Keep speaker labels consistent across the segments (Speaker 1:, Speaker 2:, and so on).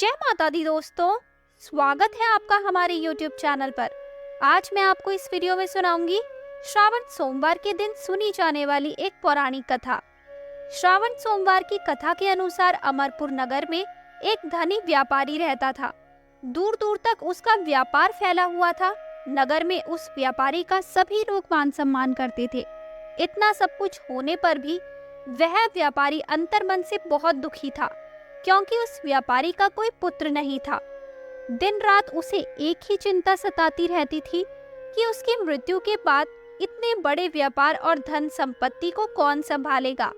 Speaker 1: जय माता दी दोस्तों, स्वागत है आपका हमारे YouTube चैनल पर। आज मैं आपको इस वीडियो में सुनाऊंगी श्रावण सोमवार के दिन सुनी जाने वाली एक पौराणिक कथा। श्रावण सोमवार की कथा के अनुसार अमरपुर नगर में एक धनी व्यापारी रहता था। दूर दूर तक उसका व्यापार फैला हुआ था। नगर में उस व्यापारी का सभी लोग मान सम्मान करते थे। इतना सब कुछ होने पर भी वह व्यापारी अंतर्मन से बहुत दुखी था, क्योंकि उस व्यापारी का कोई पुत्र नहीं था। दिन रात उसे एक ही चिंता सताती रहती थी कि उसकी मृत्यु के बाद इतने बड़े व्यापार और धन संपत्ति को कौन संभालेगा।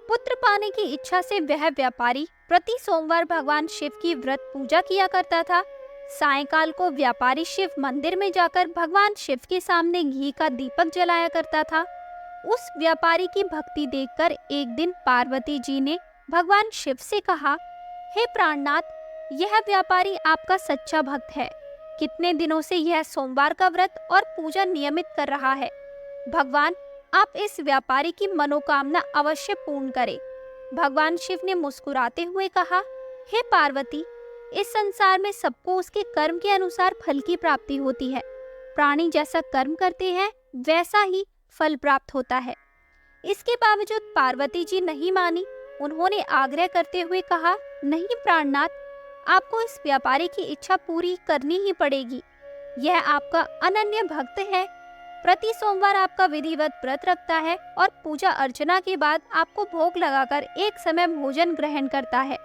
Speaker 1: पुत्र पाने की इच्छा से वह व्यापारी प्रति सोमवार भगवान शिव की व्रत पूजा किया करता था। सायंकाल को व्यापारी शिव मंदिर में जाकर भगवान शिव के सामने घी का दीपक जलाया करता था। उस व्यापारी की भक्ति देखकर एक दिन पार्वती जी ने भगवान शिव से कहा, हे प्राणनाथ, यह व्यापारी आपका सच्चा भक्त है। कितने दिनों से यह सोमवार का व्रत और पूजा नियमित कर रहा है। भगवान, आप इस व्यापारी की मनोकामना अवश्य पूर्ण करें। भगवान शिव ने मुस्कुराते हुए कहा, हे पार्वती, इस संसार में सबको उसके कर्म के अनुसार फल की प्राप्ति होती है। प्राणी जैसा कर्म करते हैं वैसा ही फल प्राप्त होता है। इसके बावजूद पार्वती जी नहीं मानी। उन्होंने आग्रह करते हुए कहा, नहीं प्राणनाथ, आपको इस व्यापारी की इच्छा पूरी करनी ही पड़ेगी। यह आपका अनन्य भक्त है। प्रति सोमवार आपका विधिवत व्रत रखता है और पूजा अर्चना के बाद आपको भोग लगाकर एक समय भोजन ग्रहण करता है।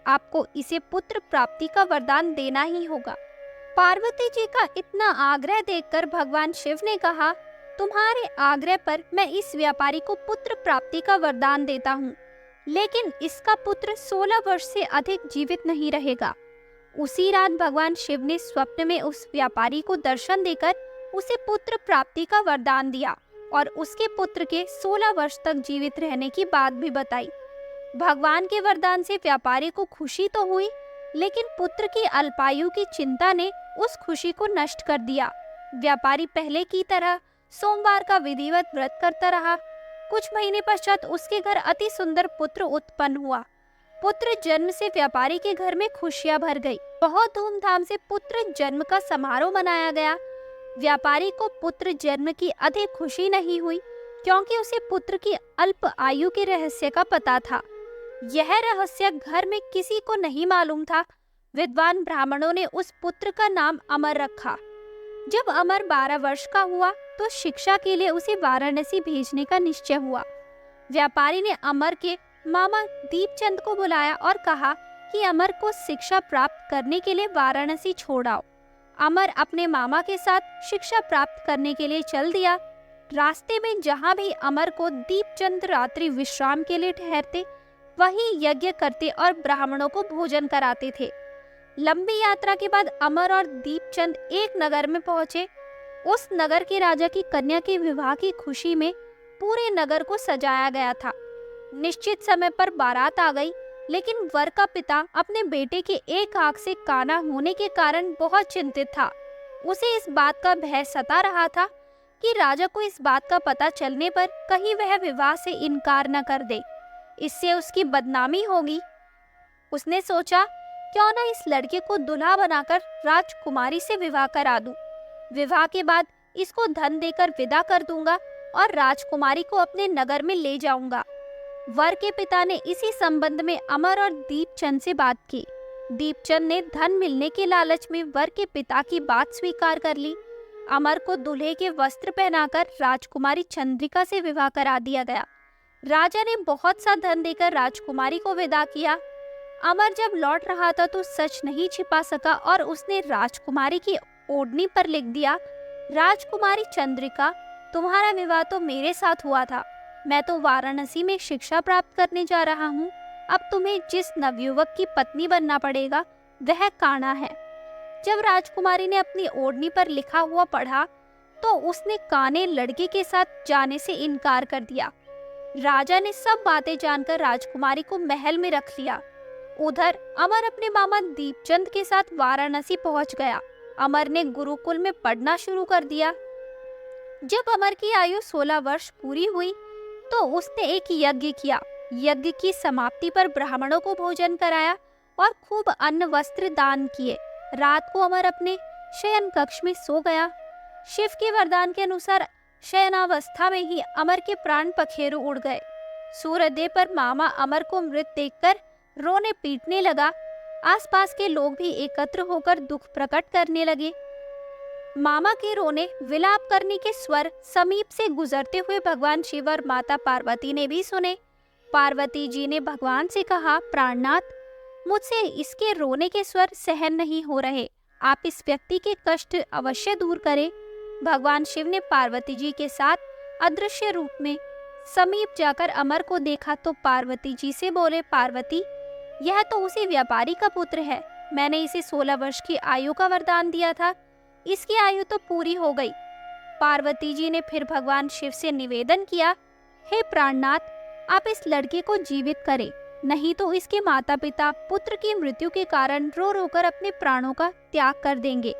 Speaker 1: आपको इसे पुत्र प्राप्ति का वरदान देना ही होगा। पार्वती जी का इतना आग्रह देखकर भगवान शिव ने कहा, तुम्हारे आग्रह पर मैं इस व्यापारी को पुत्र प्राप्ति का वरदान देता हूँ, लेकिन इसका पुत्र 16 वर्ष से अधिक जीवित नहीं रहेगा। उसी रात भगवान शिव ने स्वप्न में उस व्यापारी को दर्शन देकर उसे पुत्र प्राप्ति का वरदान दिया और उसके पुत्र के 16 वर्ष तक जीवित रहने की बात भी बताई। भगवान के वरदान से व्यापारी को खुशी तो हुई, लेकिन पुत्र की अल्पायु की चिंता ने उस खुशी को नष्ट कर दिया। व्यापारी पहले की तरह सोमवार का विधिवत व्रत करता रहा। कुछ महीने पश्चात उसके घर अति सुंदर पुत्र उत्पन्न हुआ। पुत्र जन्म से व्यापारी के घर में खुशियां भर गई। बहुत धूमधाम से पुत्र जन्म का समारोह मनाया गया। व्यापारी को पुत्र जन्म की अधिक खुशी नहीं हुई, क्योंकि उसे पुत्र की अल्प आयु के रहस्य का पता था। यह रहस्य घर में किसी को नहीं मालूम था। विद्वान ब्राह्मणों ने उस पुत्र का नाम अमर रखा। जब अमर 12 वर्ष का हुआ तो शिक्षा के लिए उसे वाराणसी भेजने का निश्चय हुआ। व्यापारी ने अमर के मामा दीपचंद को बुलाया और कहा कि अमर को शिक्षा प्राप्त करने के लिए वाराणसी छोड़ आओ। अमर अपने मामा के साथ शिक्षा प्राप्त करने के लिए चल दिया। रास्ते में जहाँ भी अमर को दीपचंद रात्रि विश्राम के लिए ठहरते, वहीं यज्ञ करते और ब्राह्मणों को भोजन कराते थे। लंबी यात्रा के बाद अमर और दीपचंद एक नगर में पहुंचे। उस नगर के राजा की कन्या के विवाह की खुशी में पूरे नगर को सजाया गया था। निश्चित समय पर बारात आ गई, लेकिन वर का पिता अपने बेटे के एक आंख से काना होने के कारण बहुत चिंतित था। उसे इस बात का भय सता रहा था कि राजा को इस बात का पता चलने पर कहीं वह विवाह से इनकार न कर दे, इससे उसकी बदनामी होगी। उसने सोचा, क्यों न इस लड़के को दूल्हा बनाकर राजकुमारी से विवाह करा दूं। विवाह के बाद इसको धन देकर विदा कर दूंगा और राजकुमारी को अपने नगर में ले जाऊंगा। वर के पिता ने इसी संबंध में अमर और दीपचंद से बात की। दीपचंद ने धन मिलने के लालच में वर के पिता की बात स्वीकार कर ली। अमर को दूल्हे के वस्त्र पहनाकर राजकुमारी चंद्रिका से विवाह करा दिया गया। राजा ने बहुत सा धन देकर राजकुमारी को विदा किया। अमर जब लौट रहा था तो सच नहीं छिपा सका और उसने राजकुमारी की ओढ़नी पर लिख दिया, राजकुमारी चंद्रिका, तुम्हारा विवाह तो मेरे साथ हुआ था। मैं तो वाराणसी में शिक्षा प्राप्त करने जा रहा हूँ। अब तुम्हें जिस नवयुवक की पत्नी बनना पड़ेगा वह काना है। जब राजकुमारी ने अपनी ओढ़नी पर लिखा हुआ पढ़ा तो उसने काने लड़के के साथ जाने से इनकार कर दिया। राजा ने सब बातें जानकर राजकुमारी को महल में रख लिया। उधर अमर अपने मामा दीपचंद के साथ वाराणसी पहुंच गया। अमर ने गुरुकुल में पढ़ना शुरू कर दिया। जब अमर की आयु 16 वर्ष पूरी हुई तो उसने एक यज्ञ किया। यज्ञ की समाप्ति पर ब्राह्मणों को भोजन कराया और खूब अन्न वस्त्र दान किए। रात को अमर अपने शयन कक्ष में सो गया। शिव के वरदान के अनुसार शयनावस्था में ही अमर के प्राण पखेरु उड़ गए। सूर्योदय पर मामा अमर को मृत देखकर रोने पीटने लगा। आसपास के लोग भी एकत्र होकर दुख प्रकट करने लगे। मामा के रोने विलाप करने के स्वर समीप से गुजरते हुए भगवान शिव और माता पार्वती ने भी सुने। पार्वती जी ने भगवान से कहा, प्राणनाथ, मुझसे इसके रोने के स्वर सहन नहीं हो रहे, आप इस व्यक्ति के कष्ट अवश्य दूर करें। भगवान शिव ने पार्वती जी के साथ अदृश्य रूप में समीप जाकर अमर को देखा तो पार्वती जी से बोले, पार्वती, यह तो उसी व्यापारी का पुत्र है। मैंने इसे 16 वर्ष की आयु का वरदान दिया था, इसकी आयु तो पूरी हो गई। पार्वती जी ने फिर भगवान शिव से निवेदन किया, हे प्राणनाथ, आप इस लड़के को जीवित करें, नहीं तो इसके माता पिता पुत्र की मृत्यु के कारण रो रो कर अपने प्राणों का त्याग कर देंगे।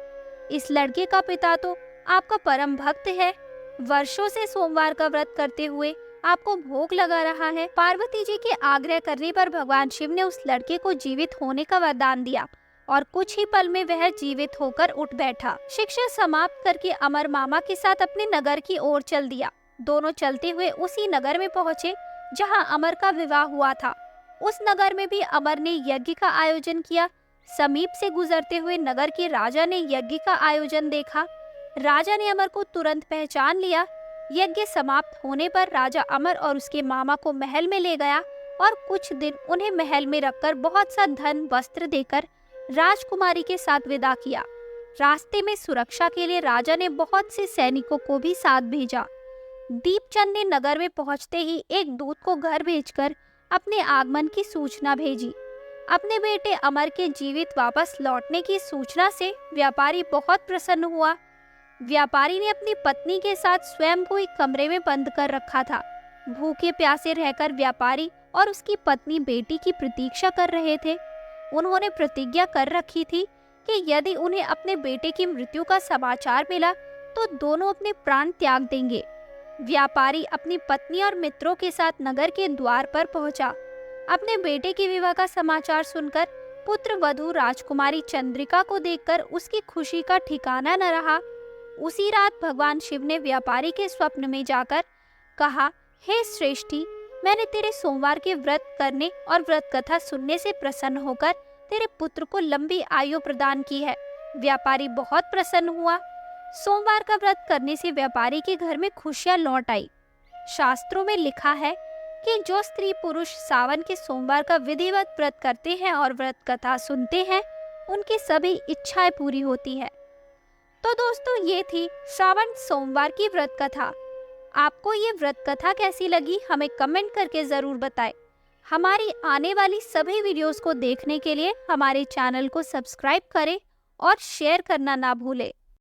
Speaker 1: इस लड़के का पिता तो आपका परम भक्त है, वर्षों से सोमवार का व्रत करते हुए आपको भोग लगा रहा है। पार्वती जी के आग्रह करने पर भगवान शिव ने उस लड़के को जीवित होने का वरदान दिया और कुछ ही पल में वह जीवित होकर उठ बैठा। शिक्षा समाप्त करके अमर मामा के साथ अपने नगर की ओर चल दिया। दोनों चलते हुए उसी नगर में पहुँचे जहाँ अमर का विवाह हुआ था। उस नगर में भी अमर ने यज्ञ का आयोजन किया। समीप से गुजरते हुए नगर के राजा ने यज्ञ का आयोजन देखा। राजा ने अमर को तुरंत पहचान लिया। यज्ञ समाप्त होने पर राजा अमर और उसके मामा को महल में ले गया और कुछ दिन उन्हें महल में रखकर बहुत सा धन वस्त्र देकर राजकुमारी के साथ विदा किया। रास्ते में सुरक्षा के लिए राजा ने बहुत से सैनिकों को भी साथ भेजा। दीपचंद ने नगर में पहुंचते ही एक दूत को घर भेजकर अपने आगमन की सूचना भेजी। अपने बेटे अमर के जीवित वापस लौटने की सूचना से व्यापारी बहुत प्रसन्न हुआ। व्यापारी ने अपनी पत्नी के साथ स्वयं को एक कमरे में बंद कर रखा था। भूखे प्यासे रहकर व्यापारी और उसकी पत्नी बेटी की प्रतीक्षा कर रहे थे। उन्होंने प्रतिज्ञा कर रखी थी कि यदि उन्हें अपने बेटे की मृत्यु का समाचार मिला तो दोनों अपने प्राण त्याग देंगे। व्यापारी अपनी पत्नी और मित्रों के साथ नगर के द्वार पर पहुंचा। अपने बेटे के विवाह का समाचार सुनकर पुत्र वधू राजकुमारी चंद्रिका को देखकर उसकी खुशी का ठिकाना न रहा। उसी रात भगवान शिव ने व्यापारी के स्वप्न में जाकर कहा, हे श्रेष्ठी, मैंने तेरे सोमवार के व्रत करने और व्रत कथा सुनने से प्रसन्न होकर तेरे पुत्र को लंबी आयु प्रदान की है। व्यापारी बहुत प्रसन्न हुआ। सोमवार का व्रत करने से व्यापारी के घर में खुशियां लौट आई। शास्त्रों में लिखा है कि जो स्त्री पुरुष सावन के सोमवार का विधिवत व्रत करते हैं और व्रत कथा सुनते हैं, उनकी सभी इच्छाएं पूरी होती है। तो दोस्तों, ये थी श्रावण सोमवार की व्रत कथा। आपको ये व्रत कथा कैसी लगी, हमें कमेंट करके जरूर बताएं। हमारी आने वाली सभी वीडियोस को देखने के लिए हमारे चैनल को सब्सक्राइब करें और शेयर करना ना भूलें।